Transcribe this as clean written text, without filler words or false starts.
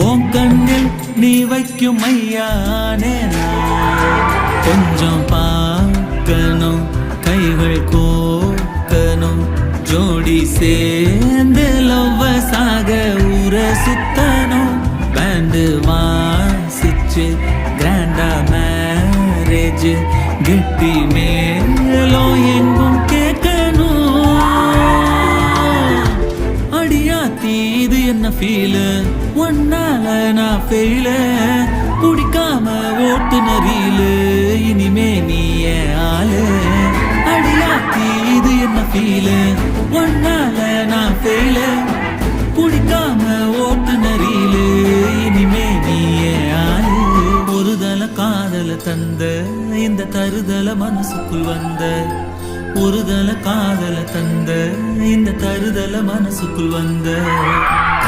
உன் கண்ணில் நீ வைக்கும் மையானே கொஞ்சம் பார்க்கணும் கைகள் கோக்கணும் ஜோடி சேர்ந்து லவ்வசாக ஊர சுத்தணும் பேண்டு வாசிச்சு கிராண்டா மேரேஜ் கெட்டி மேலோ எங்கும் கேட்கணும் அடியாத்தி இது என்ன ஃபீலு ஒன்னால நான் ஃபெயில பிடிக்காம ஓட்டுநரீலு இனிமே நீ ஆளு அடியாத்தி இது என்ன ஃபீலு ஒன்னால நான் ஃபெயில பிடிக்காம ஓட்டுநரீலு இனிமே நீ ஆளு ஒருதல காதல தந்த இந்த தருதல மனசுக்குள் வந்த ஒருதல காதல தந்த இந்த தருதல மனசுக்குள் வந்த